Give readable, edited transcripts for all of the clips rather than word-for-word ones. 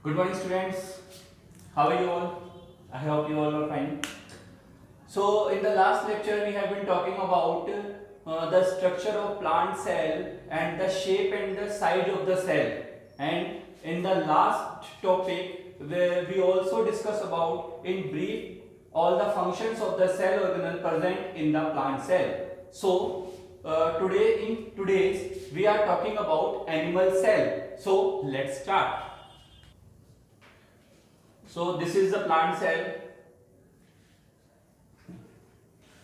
Good morning, students. How are you all? I hope you all are fine. So, in the last lecture, we have been talking about the structure of plant cell and the shape and the size of the cell. And in the last topic, we also discuss about in brief all the functions of the cell organelle present in the plant cell. So, today's we are talking about animal cell. So, let's start. So this is the plant cell.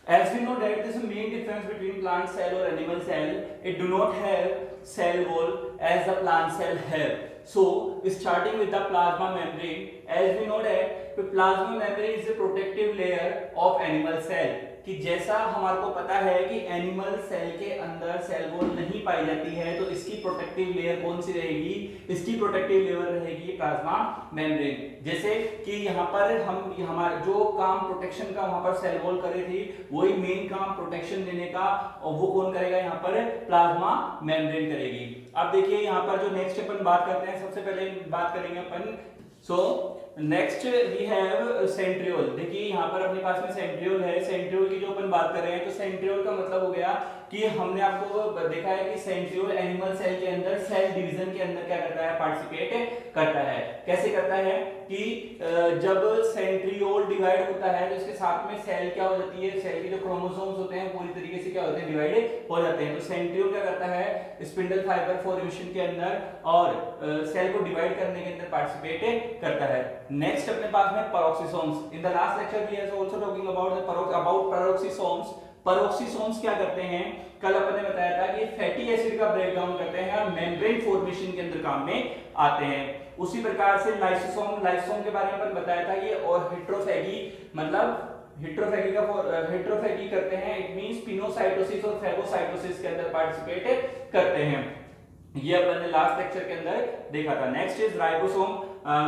As we know that there is a main difference between plant cell or animal cell. It do not have cell wall as the plant cell have. So starting with the plasma membrane, as we know that the plasma membrane is the protective layer of animal cell. कि जैसा हमारे को पता है कि animal cell के अंदर cell wall नहीं पाई जाती है, तो इसकी प्रोटेक्टिव लेयर कौन सी रहेगी? इसकी प्रोटेक्टिव लेयर रहेगी प्लाज्मा मेम्ब्रेन। जैसे कि यहाँ पर हम हमारा जो काम प्रोटेक्शन का वहां पर सेल वॉल करे थी, वही मेन काम प्रोटेक्शन देने का, और वो कौन करेगा? यहाँ पर प्लाज्मा मेम्ब्रेन करेगी। अब देखिए यहाँ पर जो नेक्स्ट अपन बात करते हैं, सबसे पहले बात करेंगे अपन। Next we have centriole. देखिए यहाँ पर अपने पास में सेंट्रियोल है। सेंट्रियोल की जो अपन बात कर रहे हैं, तो सेंट्रियोल का मतलब हो गया कि हमने आपको देखा है कि सेंट्रियोल एनिमल सेल के अंदर सेल डिवीजन के अंदर क्या करता है? पार्टिसिपेट करता है। कैसे करता है कि जब सेंट्रियोल डिवाइड होता है तो इसके साथ में सेल क्या हो जाती है? सेल के जो क्रोमोसोम्स होते हैं पूरी तरीके से क्या होते हैं? डिवाइड हो जाते हैं। तो सेंट्रियोल क्या करता है? स्पिंडल फाइबर फॉर्मेशन के अंदर और सेल को डिवाइड करने के अंदर पार्टिसिपेट करता है। नेक्स्ट अपने पास में peroxisomes. In the last lecture we are also talking about peroxisomes. Peroxisomes क्या करते हैं? कल अपन ने बताया था कि फैटी एसिड का ब्रेकडाउन करते हैं और मेम्ब्रेन फॉर्मेशन के अंदर काम में आते हैं। उसी प्रकार से लाइसोसोम के बारे में अपन बताया था, ये और हेट्रोफैगी मतलब हेट्रोफैगी करते हैं। इट मींस पिनोसाइटोसिस और फैगोसाइटोसिस के अंदर पार्टिसिपेट करते हैं। ये अपन ने लास्ट लेक्चर के अंदर देखा था। Next is ribosome.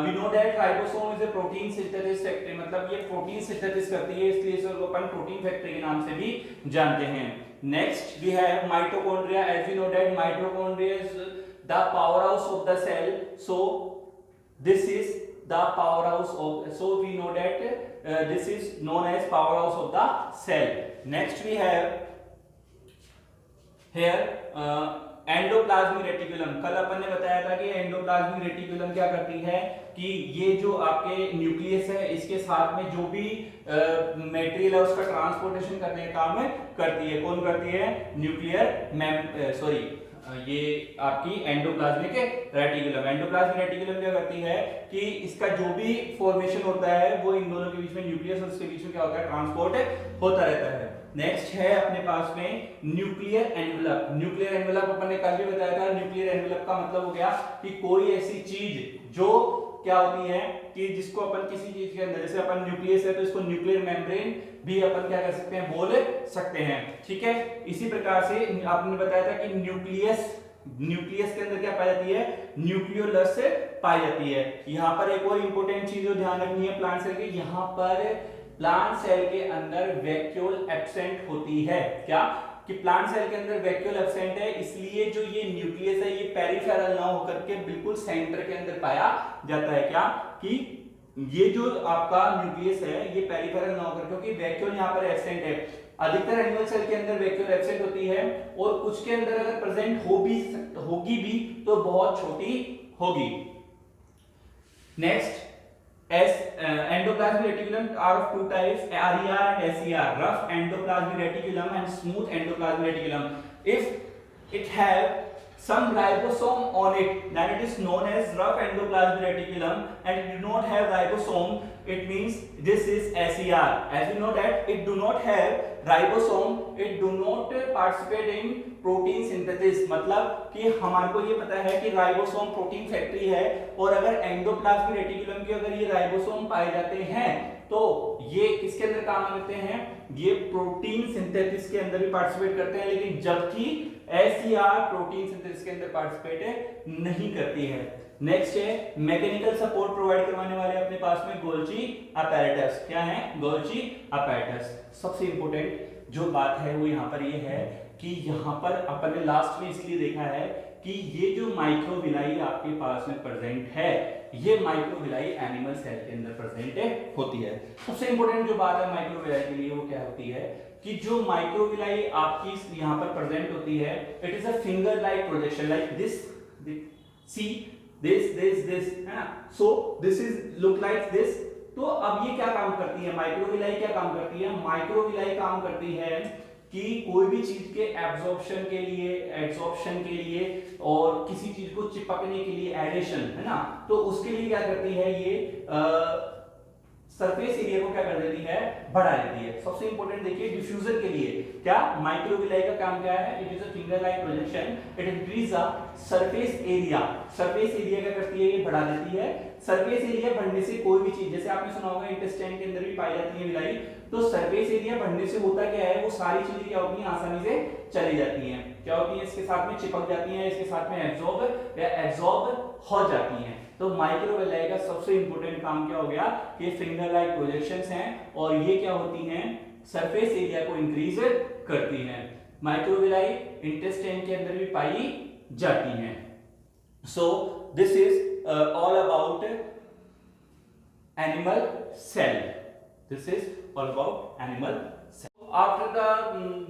We know that ribosome is a protein synthesis factory, मतलब ये प्रोटीन सिंथेसिस करती है, इसलिए इसे अपन प्रोटीन फैक्ट्री के नाम से भी जानते हैं। Next we have mitochondria. As we know that mitochondria is the power house of the cell, so this is the power house of, so we know that this is known as power house of the cell. Next we have here endoplasmic reticulum. कल अपन ने बताया था कि endoplasmic reticulum क्या करती है कि ये जो आपके न्यूक्लियस है, इसके साथ में जो भी मटेरियल है उसका ट्रांसपोर्टेशन करने का काम करती है। कौन करती है? ये आपकी एंडोप्लाज्मिक रेटिकुलम। एंडोप्लाज्मिक रेटिकुलम क्या करती है कि इसका जो भी फॉर्मेशन होता है वो इन दोनों के बीच में, न्यूक्लियस और उसके बीच में क्या होता है? ट्रांसपोर्ट होता रहता है। नेक्स्ट है अपने पास में न्यूक्लियर एनवेलप। न्यूक्लियर एनवेलप अपन ने कल भी बताया था। न्यूक्लियर एनवेलप का मतलब हो गया कि कोई ऐसी चीज जो क्या होती है कि जिसको अपन किसी चीज के अंदर, जैसे अपन न्यूक्लियस है तो इसको न्यूक्लियर मेम्ब्रेन भी अपन क्या कर सकते हैं? बोल सकते हैं। ठीक है, इसी प्रकार से आपने बताया था कि न्यूक्लियस के अंदर क्या पाई जाती है? न्यूक्लियोलस पाई जाती है। यहाँ पर एक और इंपॉर्टेंट चीज जो ध्यान रखनी है प्लांट सेल की, यहाँ पर प्लांट सेल के अंदर वैक्यूल एब्सेंट होती है। क्या कि प्लांट सेल के अंदर वैक्यूल एब्सेंट है, इसलिए जो ये न्यूक्लियस है ये पेरिफेरल ना होकर के बिल्कुल सेंटर के अंदर पाया जाता है। क्या कि ये जो आपका न्यूक्लियस है ये पेरिफेरल ना होकर, क्योंकि वैक्यूल यहाँ पर एब्सेंट है। अधिकतर एनिमल सेल के अंदर वैक्यूल एब्सेंट होती है, और कुछ के अंदर अगर प्रेजेंट होगी भी तो बहुत छोटी होगी। Next, endoplasmic reticulum are of two types, RER and SER, rough endoplasmic reticulum and smooth endoplasmic reticulum. If it have some ribosome on it, then it is known as rough endoplasmic reticulum, and it do not have ribosome, it means this is SER. As we know that it do not have ribosome, it do not participate in protein synthesis, मतलब कि हमारे को ये पता है कि ribosome protein factory है, और अगर एंडोप्लाज्मिक रेटिकुलम के अगर ये राइबोसोम पाए जाते हैं तो ये किसके अंदर काम करते हैं? ये प्रोटीन सिंथेसिस के अंदर भी पार्टिसिपेट करते हैं, लेकिन जबकि एसईआर प्रोटीन सिंथेसिस के अंदर पार्टिसिपेट नहीं करती है। नेक्स्ट है मैकेनिकल सपोर्ट प्रोवाइड करवाने वाले अपने पास में गोल्जी अपैरेटस। क्या है? Golgi apparatus. सबसे इंपॉर्टेंट जो बात है वो यहाँ पर ये है कि यहाँ पर अपन ने लास्ट में इसलिए देखा है कि ये जो माइक्रोविलाई आपके पास में प्रेजेंट है, ये माइक्रोविलाई एनिमल सेल के अंदर प्रेजेंट होती है। सबसे इंपॉर्टेंट जो बात है माइक्रोविलाई के लिए वो क्या होती है कि जो माइक्रोविलाई आपकी यहाँ पर प्रेजेंट होती है, it is a finger like projection like this, see this है ना, सो this is look like this. तो अब ये क्या काम करती है, माइक्रोविलाई क्या काम करती है, माइक्रोविलाई काम करती है कि कोई भी चीज के एब्जॉर्प्शन के लिए, एड्सॉर्प्शन के लिए और किसी चीज को चिपकने के लिए, एडेशन है ना, तो उसके लिए क्या करती है ये सरफेस एरिया को क्या कर देती है, बढ़ा देती है। सबसे इंपॉर्टेंट देखिए डिफ्यूजन के लिए क्या माइक्रोविलाई का काम क्या है, it is a finger like projection, it increase the surface area. Surface area क्या करती है, ये बढ़ा देती है। सरफेस एरिया बढ़ने से कोई भी चीज, जैसे आपने सुना होगा इंटेस्टाइन के अंदर भी पाई जाती है विलाई, तो सरफेस एरिया बढ़ने से होता क्या है, वो सारी चीजें क्या होती हैं, आसानी से चली जाती हैं, क्या होती है, इसके साथ में चिपक जाती हैं, इसके साथ में एब्जॉर्ब या एब्जॉर्ब हो जाती हैं। तो माइक्रोविलाई का सबसे इंपॉर्टेंट काम क्या हो गया, ये फिंगर लाइक प्रोजेक्शंस हैं और ये क्या होती हैं, सरफेस एरिया को इंक्रीज करती हैं। माइक्रोविलाई इंटेस्टाइन के अंदर भी पाई जाती हैं। So this is all about animal cell, this is all about animal cell. After the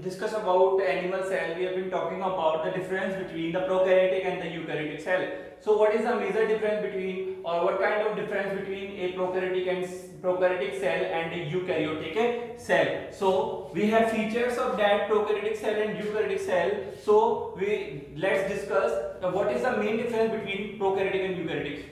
discuss about animal cell, we have been talking about the difference between the prokaryotic and the eukaryotic cell. So what is the major difference between, or what kind of difference between a prokaryotic cell and a eukaryotic cell? So we have features of that prokaryotic cell and eukaryotic cell. So let's discuss what is the main difference between prokaryotic and eukaryotic.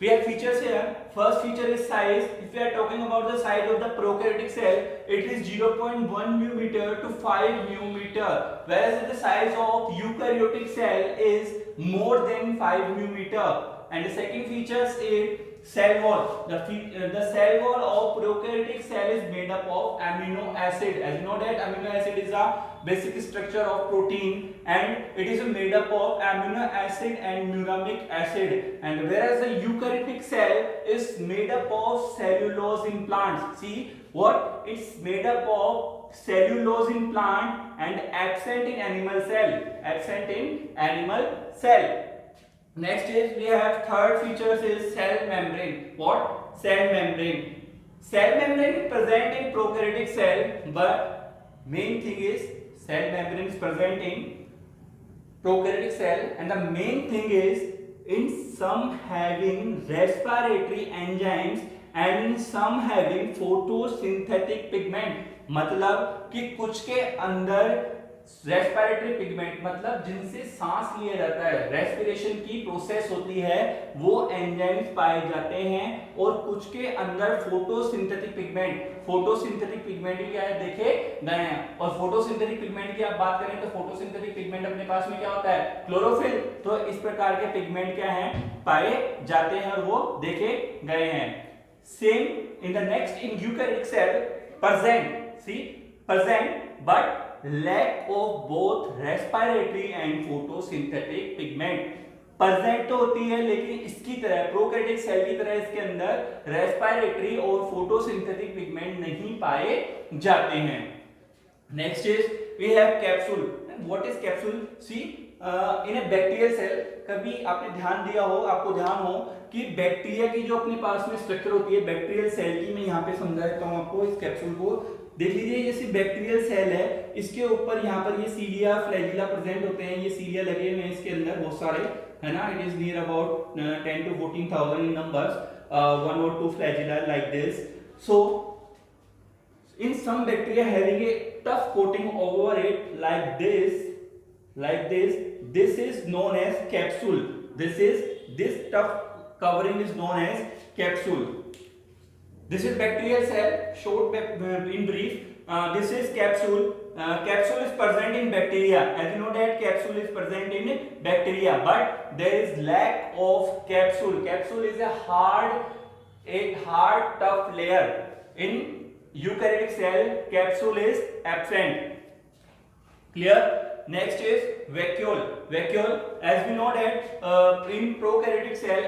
We have features here. First feature is size. If we are talking about the size of the prokaryotic cell, it is 0.1 millimeter to 5 millimeter, whereas the size of eukaryotic cell is more than 5 millimeter. And the second feature is cell wall. The cell wall of prokaryotic cell is made up of amino acid. As you know that amino acid is a basic structure of protein, and it is made up of amino acid and muramic acid. And whereas the eukaryotic cell is made up of cellulose in plants. See what? It's made up of cellulose in plant and absent in animal cell. Absent in animal cell. Next is we have third features is cell membrane. What? Cell membrane. Cell membrane is present in prokaryotic cell, but main thing is cell membrane is present in prokaryotic cell, and the main thing is in some having respiratory enzymes and in some having photosynthetic pigment. मतलब कि कुछ के अंदर respiratory pigment मतलब जिनसे सांस लिया जाता है, रेस्पिरेशन की प्रोसेस होती है, वो एंजाइम्स पाए जाते हैं, और कुछ के अंदर फोटोसिंथेटिक पिगमेंट क्या है देखे गए हैं। और फोटोसिंथेटिक पिगमेंट की आप बात करें तो फोटोसिंथेटिक पिगमेंट अपने पास में क्या होता है, क्लोरोफिल। तो इस प्रकार के पिगमेंट क्या हैं, पाए जाते हैं और वो देखे गए हैं। Same in the next in eukaryotic cell present but lack of both respiratory and photosynthetic pigment. Present तो होती है लेकिन इसकी तरह प्रोकैरियोटिक सेल की तरह इसके अंदर रेस्पिरेटरी और फोटोसिंथेटिक पिगमेंट नहीं पाए जाते हैं। Next is we have capsule. What is capsule? See in a bacterial cell, कभी आपने ध्यान दिया हो, आपको ध्यान हो कि बैक्टीरिया की जो अपने पास में स्ट्रक्चर होती है बैक्टीरियल सेल की, मैं यहाँ पे समझा देता हूँ आपको। इस कैप्सूल को देख लीजिए, जैसे बैक्टीरियल सेल है, इसके ऊपर यहाँ पर ये सीलिया फ्लैजिला प्रेजेंट होते हैं, ये सीलिया लगे हुए हैं इसके अंदर बहुत सारे, है ना। It is near about 10 to 14,000 in numbers, 1 or 2 flagella like this. So in some bacteria having a tough coating over it like this, this is known as capsule. This tough covering is known as capsule. This is bacterial cell, short in brief. This is capsule. Capsule is present in bacteria. As you know that capsule is present in bacteria, but there is lack of capsule. Capsule is a hard tough layer. In eukaryotic cell, capsule is absent. Clear? Next is vacuole. Vacuole, as we know that in prokaryotic cell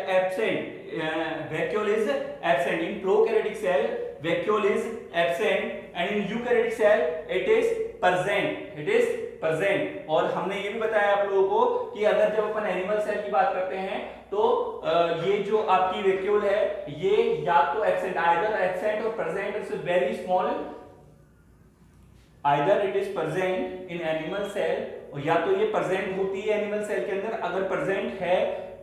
vacuole is absent. In prokaryotic cell vacuole is absent, and in eukaryotic cell it is present, it is present. और हमने ये भी बताया आप लोगों को कि अगर जब अपन एनिमल सेल की बात करते हैं तो ये जो आपकी वैक्यूल है ये या तो एब्सेंट, आइदर एब्सेंट और present, it's very small, either it is present in animal cell, या तो ये प्रेजेंट होती है एनिमल सेल के अंदर, अगर प्रेजेंट है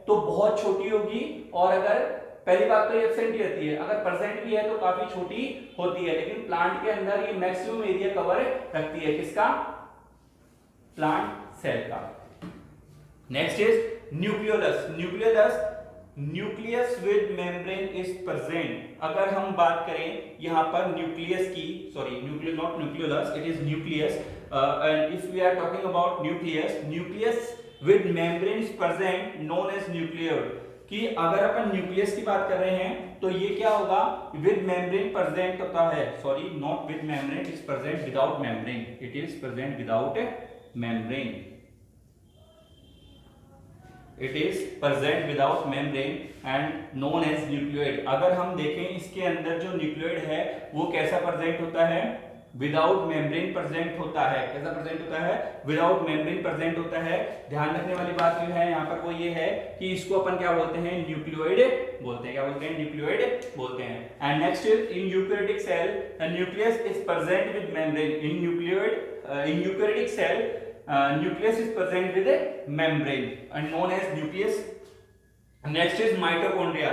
तो बहुत छोटी होगी, और अगर पहली बात तो ये एब्सेंट ही रहती है, अगर प्रेजेंट भी है तो काफी छोटी होती है। लेकिन प्लांट के अंदर ये मैक्सिमम एरिया कवर रखती है, किसका? प्लांट सेल का। Next is nucleolus. Nucleus with membrane is present. अगर हम बात करें यहां पर न्यूक्लियस की, sorry nucleus not nucleolus, it is nucleus, and if we are talking about nucleus with membrane is present known as nucleoid, कि अगर अपन न्यूक्लियस की बात कर रहे हैं तो ये क्या होगा? विद मेम्ब्रेन प्रेजेंट होता है, sorry not with membrane, it is present without membrane, it is present without membrane, it is present without membrane and known as nucleoid. अगर हम देखें इसके अंदर जो न्यूक्लियोइड है वो कैसा प्रेजेंट होता है? विदाउट मेम्ब्रेन प्रेजेंट होता है। कैसा प्रेजेंट होता है? विदाउट मेम्ब्रेन प्रेजेंट होता है। ध्यान रखने वाली बात जो है यहाँ पर वो ये है कि इसको अपन क्या बोलते हैं? न्यूक्लियोइड बोलते हैं। क्या बोलते हैं? न्यूक्लियोइड बोलते हैं। And next in eukaryotic cell the nucleus is present with membrane. In eukaryotic cell nucleus is present with a membrane and known as nucleus. Next is mitochondria.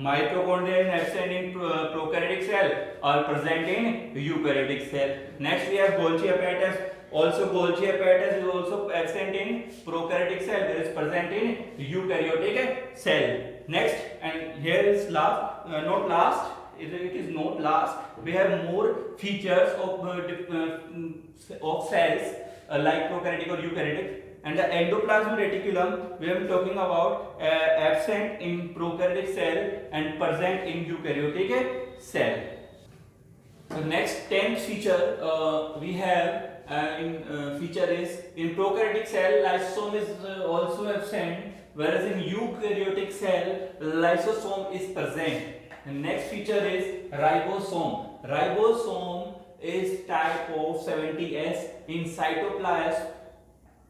Mitochondria is absent in prokaryotic cell or present in eukaryotic cell. Next we have Golgi apparatus. Also Golgi apparatus is also absent in prokaryotic cell. There is present in eukaryotic cell. Next, and here is last, not last. It is not last. We have more features of cells. Like prokaryotic or eukaryotic, and the endoplasmic reticulum we are talking about absent in prokaryotic cell and present in eukaryotic cell. So next 10th feature we have in feature is in prokaryotic cell lysosome is also absent, whereas in eukaryotic cell lysosome is present. And next feature is ribosome. Ribosome is type of 70S in cytoplasm.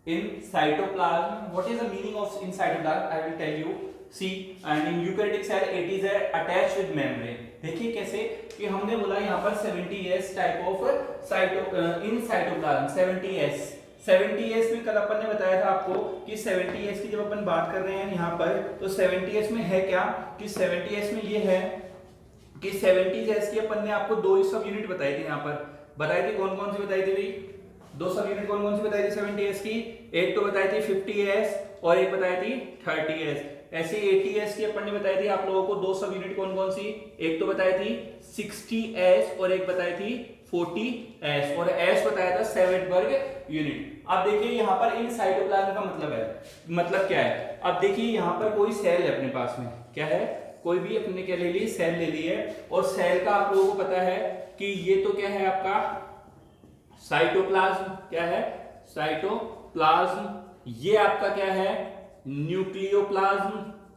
In cytoplasm, what is the meaning of in cytoplasm? I will tell you. See, and in eukaryotic cell it is attached with membrane. देखिए कैसे कि हमने बोला यहाँ पर 70S type of in cytoplasm 70S में कल अपन ने बताया था आपको कि 70S की जब अपन बात कर रहे हैं यहाँ पर तो 70S में है क्या कि 70S में ये है कि 70S की अपन ने आपको दो सब यूनिट बताई थी, यहाँ पर बताई थी। कौन कौन सी बताई थी भाई? दो सब यूनिट कौन कौन सी बताई थी 70S की? एक तो बताई थी 50S और एक बताई थी 30S। ऐसे 80S की अपन ने बताई थी आप लोगों को दो सब यूनिट कौन कौन सी? एक तो बताई थी 60S और एक बताई थी 40S, और S बताया था सेवेंटबर्ग यूनिट। अब देखिए यहाँ पर इन साइटोप्लाज्म का मतलब क्या है? अब देखिए यहाँ पर कोई सेल है अपने पास में, क्या है? कोई भी अपने क्या ले ली? सेल ले ली है, और सेल का आप लोगों को पता है कि ये तो क्या है आपका साइटोप्लाज्म। क्या है? साइटोप्लाज्म। ये आपका क्या है? न्यूक्लियोप्लाज्म,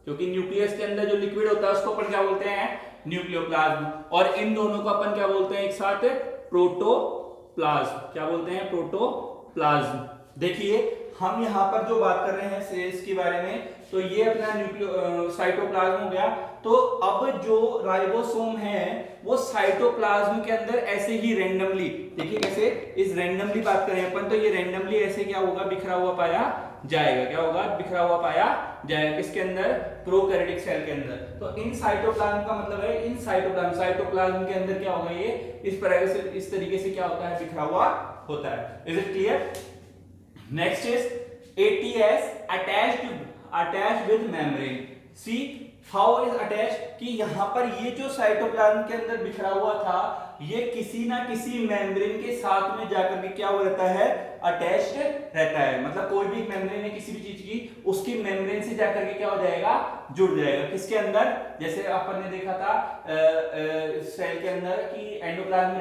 क्योंकि न्यूक्लियस के अंदर जो लिक्विड होता है उसको अपन क्या बोलते हैं? न्यूक्लियोप्लाज्म। और इन दोनों को अपन क्या बोलते हैं एक साथ? प्रोटोप्लाज्म। क्या बोलते हैं? प्रोटोप्लाज्म। देखिए हम यहाँ पर जो बात कर रहे हैं सेल्स के बारे में, तो ये अपना साइटोप्लाज्म हो गया। तो अब जो राइबोसोम है वो साइटोप्लाज्म के अंदर ऐसे ही रैंडमली, देखिए कैसे इस रैंडमली बात करें अपन तो ये रैंडमली ऐसे क्या होगा? बिखरा हुआ पाया जाएगा। क्या होगा? बिखरा हुआ पाया जाएगा। किसके अंदर? प्रोकैरियोटिक सेल के अंदर। तो इन साइटोप्लाज्म का मतलब है इन साइटोप्लाज्म के अंदर क्या होगा? ये इस तरीके से क्या होता है? बिखरा हुआ होता है। Is it clear? Next is 80S attached with membrane. See how is attached कि यहाँ पर ये जो साइटोप्लाज्म के अंदर बिखरा हुआ था ये किसी ना किसी मेम्ब्रेन के साथ में जाकर के क्या हो रहता है? अटैच्ड रहता है। मतलब कोई भी मेम्ब्रेन है किसी भी चीज की, उसकी मेम्ब्रेन से जाकर के क्या हो जाएगा? जुड़ जाएगा। किसके अंदर? जैसे अपन ने देखा था सेल के अंदर कि एंडोप्लाज्मिक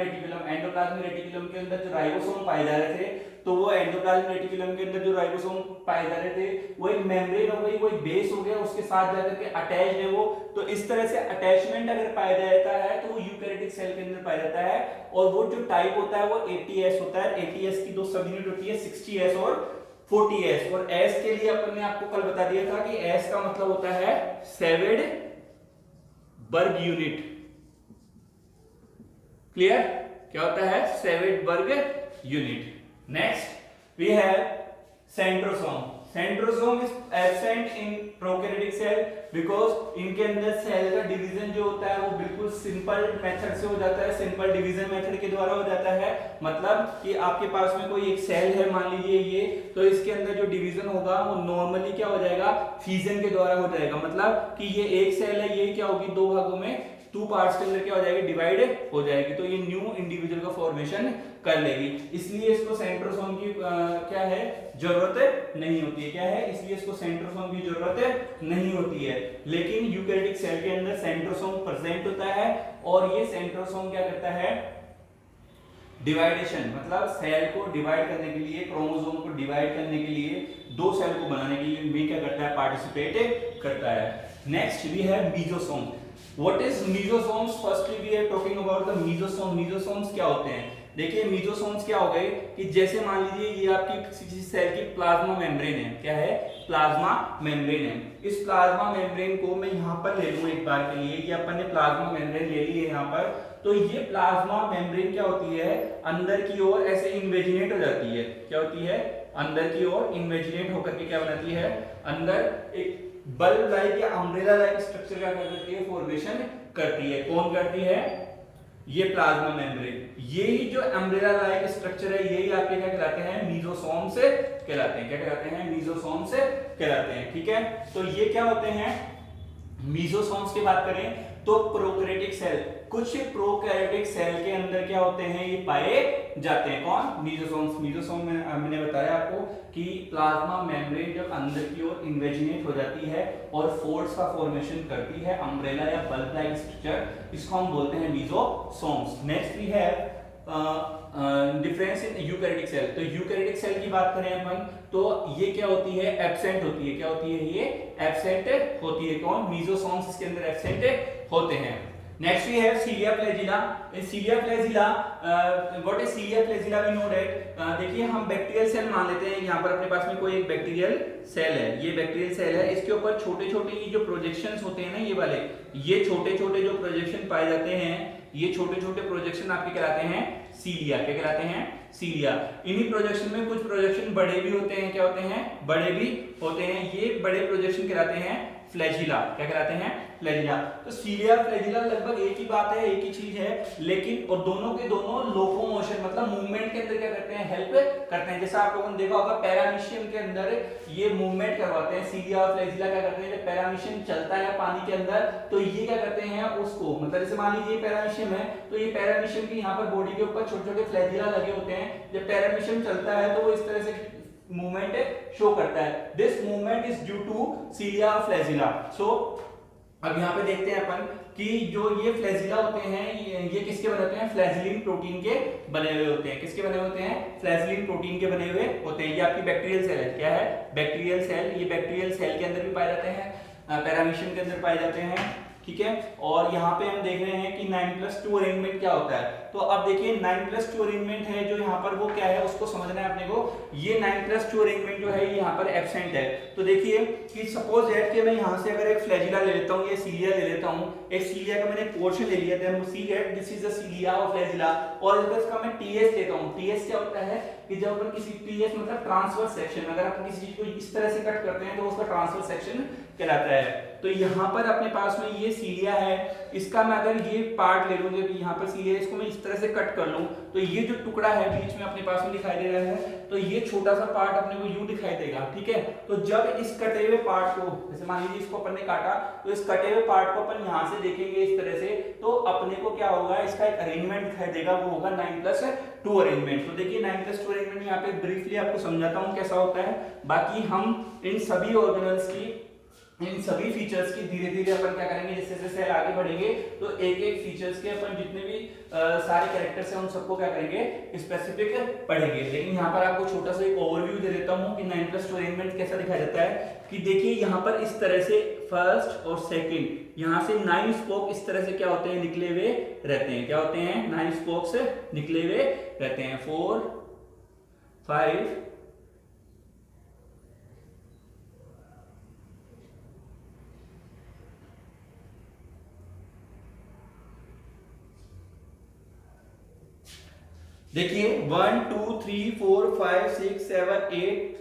रेटिकुलम के अंदर जो राइबोसोम पाए जा रहे थे तो वो एंडोप्लाज्मिक रेटिकुलम के अंदर जो राइबोसोम पाए जा रहे थे वो एक मेम्ब्रेन हो गई, वो एक बेस हो गया, उसके साथ जाकर के अटैच है वो। तो इस तरह से अटैचमेंट अगर पाया जाता है तो वो यूकैरियोटिक सेल के अंदर पाया जाता है। और वो जो टाइप होता है वो ATS होता है। ATS की दो सब यूनिट होती है 60S और 40S। और S के लिए अपन ने आपको कल बता दिया था कि S का मतलब होता है सेवेड बर्ग यूनिट। क्लियर? क्या होता है? Svedberg unit. Next we have centrosome. Centrosome is absent in prokaryotic cell because इनके अंदर सेल का डिवीजन जो होता है वो बिल्कुल सिंपल मेथड से हो जाता है, सिंपल डिवीजन मेथड के द्वारा हो जाता है। मतलब कि आपके पास में कोई एक सेल है, मान लीजिए ये, तो इसके अंदर जो डिवीजन होगा वो नॉर्मली क्या हो जाएगा? फिजन के द्वारा हो जाएगा। मतलब कि ये एक सेल है, ये क्या होगी? दो भागों में, टू पार्ट्स के अंदर क्या हो जाएगी? डिवाइड हो जाएगी। तो ये न्यू इंडिविजुअल का फॉर्मेशन कर लेगी। इसलिए इसको सेंट्रोसोम की क्या है? जरूरत नहीं होती है। क्या है? इसलिए इसको सेंट्रोसोम की जरूरत नहीं होती है। लेकिन यूकैरियोटिक सेल के अंदर सेंट्रोसोम प्रेजेंट होता है और ये सेंट्रोसोम क्या करता है? डिवाइडेशन, मतलब सेल को डिवाइड करने के लिए, क्रोमोसोम को डिवाइड करने के लिए, दो सेल को बनाने के लिए भी क्या करता है? पार्टिसिपेट करता है। Next we have mesosome. What is mesosomes? Firstly we are talking about the mesosome. Mesosomes क्या होते हैं? देखिए mesosomes क्या हो गए कि जैसे मान लीजिए ये आपकी किसी सेल की प्लाज्मा मेम्ब्रेन है। क्या है? प्लाज्मा मेम्ब्रेन है। इस प्लाज्मा मेम्ब्रेन को मैं यहाँ पर ले लूँ एक बार के लिए, ये अपन ने प्लाज्मा मेम्ब्रेन ले ली है यहाँ पर। तो ये प्लाज्मा मेम्ब्रेन क्या होती है? अंदर की ओर ऐसे इन्वेजिनेट हो जाती है। क्या होती है? अंदर की ओर इन्वेजिनेट होकर के क्या बनाती है? अंदर एक बल्ब लाइक या अम्ब्रेला लाइक स्ट्रक्चर क्या करती है? फॉर्मेशन करती है। कौन करती है? ये प्लाज्मा मेम्ब्रेन। यही जो अम्ब्रेला लाइक स्ट्रक्चर है यही आपके क्या कहलाते हैं? मीजोसोम्स कहलाते हैं। क्या कहलाते हैं? मीजोसोम्स कहलाते हैं। ठीक है, तो ये क्या होते हैं? मीजोसोम्स की बात करें तो प्रोकैरियोटिक सेल, कुछ प्रोकैरियोटिक सेल के अंदर क्या होते हैं? ये पाए जाते हैं। कौन? मीजोसोम्स। मीजोसोम में मैंने बताया आपको कि प्लाज्मा मेम्ब्रेन जब अंदर की ओर इन्वेजिनेट हो जाती है और फोर्स का फॉर्मेशन करती है, अम्ब्रेला या बल्ब लाइक स्ट्रक्चर, इसको हम बोलते हैं mesosomes. Next we have difference in eukaryotic cell. तो यूकैरियोटिक सेल की बात करें अपन तो ये क्या होती है? एब्सेंट होती है। क्या होती है? ये एब्सेंट होती है। कौन? मीजोसोम्स इसके अंदर एब्सेंट होते हैं। Next we have cilia flagella. In cilia flagella, what is cilia flagella? We know that, देखिए हम बैक्टीरियल सेल मान लेते हैं। यहाँ पर अपने पास में कोई एक बैक्टीरियल सेल है, ये बैक्टीरियल सेल है। इसके ऊपर छोटे छोटे ये जो प्रोजेक्शंस होते हैं ना, ये वाले, ये छोटे छोटे जो प्रोजेक्शन पाए जाते हैं, ये छोटे छोटे प्रोजेक्शन आपके कहलाते हैं सीलिया। क्या कहलाते हैं? सीलिया। इन्हीं प्रोजेक्शन में कुछ प्रोजेक्शन बड़े भी होते हैं। क्या होते हैं? बड़े भी होते हैं। ये बड़े प्रोजेक्शन कहलाते हैं फ्लैजिला। क्या कहलाते हैं? फ्लैजिला। तो सीलिया फ्लैजिला लगभग एक ही बात है, एक ही चीज है, लेकिन और दोनों के दोनों लोकोमोशन मतलब मूवमेंट के अंदर क्या करते हैं? हेल्प करते हैं। जैसा आप लोगों ने देखा होगा पैरामीशियम के अंदर ये मूवमेंट करवाते हैं। सीलिया और फ्लैजिला क्या करते हैं? जब पैरामीशियम चलता है पानी के अंदर तो ये क्या करते हैं? उसको, मतलब जैसे मान लीजिए पैरामीशियम है तो ये पैरामीशियम की यहाँ पर बॉडी के ऊपर छोटे छोटे फ्लैजिला लगे होते हैं। जब पैरामीशियम चलता है तो वो इस तरह से मूवमेंट शो करता है। This movement is due to cilia और फ्लैजिला। सो अब यहाँ पे देखते हैं अपन कि जो ये फ्लैजिला होते हैं ये किसके बने होते हैं? फ्लैजिलिन प्रोटीन के बने हुए होते हैं। किसके बने हुए होते हैं? फ्लैजिलिन प्रोटीन के बने हुए होते हैं। ये आपकी बैक्टीरियल सेल है। क्या है? Bacterial cell. ये बैक्टीरियल सेल के अंदर भी पाए जाते हैं, पैरामीशियम के अंदर पाए जाते हैं। ठीक है, और यहाँ पे हम देख रहे हैं कि 9+2 अरेंजमेंट क्या होता है। तो अब देखिए 9+2 अरेंजमेंट है जो यहाँ पर, वो क्या है उसको समझना है अपने को। ये 9+2 अरेंजमेंट जो है ये यहाँ पर एब्सेंट है। तो देखिए कि सपोज दैट कि मैं यहाँ से अगर एक फ्लैजिला ले लेता हूँ, ये सीलिया ले लेता हूँ, एक सीलिया का मैंने पोर्शन ले लिया था, see that this is the cilia और फ्लैजिला, और इसका मैं टीएस लेता हूँ। टीएस क्या होता है कि जब अपन किसी, टीएस मतलब ट्रांसवर्स सेक्शन, अगर अपन किसी चीज को इस तरह से कट करते हैं तो उसका ट्रांसवर्स सेक्शन कहलाता है। तो यहाँ पर अपने पास में ये सीलिया है, इसका मैं अगर ये पार्ट ले लूँ, यहाँ पर सीलिया, इसको मैं इस तरह से कट कर लूँ तो ये जो टुकड़ा है बीच में अपने पास में दिखाई दे रहा है, तो ये छोटा सा पार्ट अपने को यूं दिखाई देगा। ठीक है, तो जब इस कटे हुए पार्ट को, जैसे मान लीजिए इसको अपन ने काटा, तो इस कटे हुए पार्ट को अपन यहाँ से देखेंगे इस तरह से, तो अपने को क्या होगा, इसका एक अरेंजमेंट दिखाई देगा, वो होगा 9+2 अरेंजमेंट। तो देखिए 9+2 अरेंजमेंट यहाँ पे ब्रीफली आपको समझाता हूँ कैसा होता है। बाकी हम इन सभी ऑर्गेनल्स की इन सभी फीचर्स की धीरे धीरे अपन क्या करेंगे, जैसे जैसे सेल आगे बढ़ेंगे तो एक एक फीचर्स के अपन जितने भी सारे कैरेक्टर्स हैं उन सबको क्या करेंगे, स्पेसिफिक पढ़ेंगे। लेकिन यहाँ पर आपको छोटा सा एक ओवरव्यू दे देता हूँ कि 9+2 अरेंजमेंट कैसा दिखाया जाता है। कि देखिए यहाँ पर इस तरह से फर्स्ट और सेकंड यहाँ से 9 स्पोक इस तरह से क्या होते हैं, निकले हुए रहते हैं। क्या होते हैं, 9 स्पोक्स निकले हुए रहते हैं। 4 5 देखिए 1 2 3 4 5 6 7 8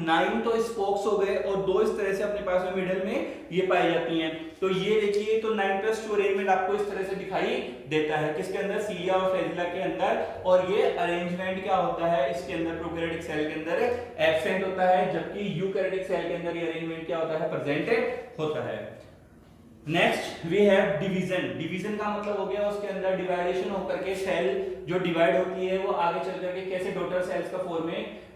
9 तो स्पोक्स हो गए और 2 इस तरह से अपने पास में मिडिल में ये पाई जाती हैं। तो ये देखिए तो 9+2 अरेंजमेंट आपको इस तरह से दिखाई देता है किसके अंदर, सीलिया और फ्लैजिला के अंदर। और ये अरेंजमेंट क्या होता है इसके अंदर, प्रोकैरियोटिक सेल के अंदर एब्सेंट होता है, जबकि यूकैरियोटिक सेल के अंदर ये अरेंजमेंट क्या होता है, प्रेजेंट होता है। Next we have division. Division का मतलब हो गया उसके अंदर डिवाइडेशन होकर के सेल जो डिवाइड होती है वो आगे चल करके कैसे डॉटर सेल्स का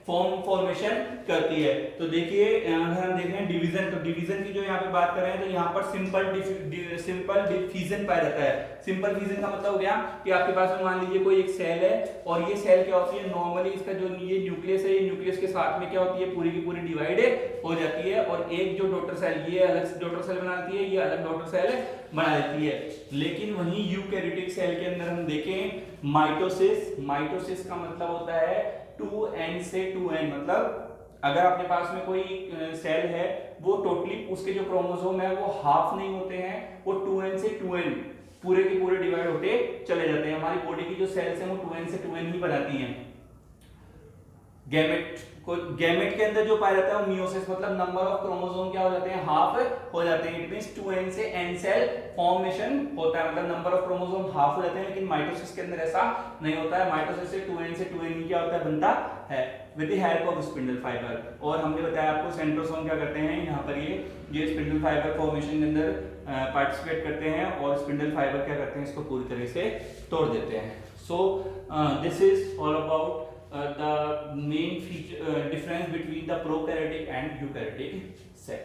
फॉर्मेशन करती है। तो देखिए अगर हम देख रहे हैं डिवीजन, तो डिवीजन की जो यहाँ पे बात कर रहे हैं तो यहाँ पर सिंपल डिफिजन पाया जाता है। सिंपल डिफिजन का मतलब हो गया कि आपके पास में मान लीजिए कोई एक सेल है और ये सेल क्या होती है, नॉर्मली इसका जो ये न्यूक्लियस है, ये न्यूक्लियस के साथ में क्या होती है, पूरी की पूरी डिवाइड हो जाती है और एक जो डॉटर सेल ये अलग डॉटर सेल बनाती है, ये अलग डॉटर सेल बना देती है। लेकिन वहीं यूकैरियोटिक सेल के अंदर हम देखें माइटोसिस का मतलब होता है 2n से 2n, मतलब अगर अपने पास में कोई सेल है वो टोटली उसके जो क्रोमोसोम है वो हाफ नहीं होते हैं, वो 2n से 2n पूरे के पूरे डिवाइड होते चले जाते हैं। हमारी बॉडी की जो सेल्स हैं वो 2n से 2n ही बनाती हैं। गैमेट के अंदर जो पाया जाता है मियोसिस, मतलब नंबर ऑफ क्रोमोसोम क्या हो जाते हैं, हाफ हो जाते हैं। इट मींस 2n से n सेल फॉर्मेशन होता है, मतलब नंबर ऑफ क्रोमोसोम हाफ हो जाते हैं। लेकिन माइटोसिस के अंदर ऐसा नहीं होता है। माइटोसिस से 2n से 2n ही क्या होता है, बनता है with the help of spindle fibre. और हमने बताया आपको सेंट्रोसोम क्या करते हैं, यहाँ पर ये स्पिंडल फाइबर फॉर्मेशन के अंदर पार्टिसिपेट करते हैं और स्पिंडल फाइबर क्या करते हैं, इसको पूरी तरह से तोड़ देते हैं। So this is all about the main feature difference between the prokaryotic and eukaryotic cell.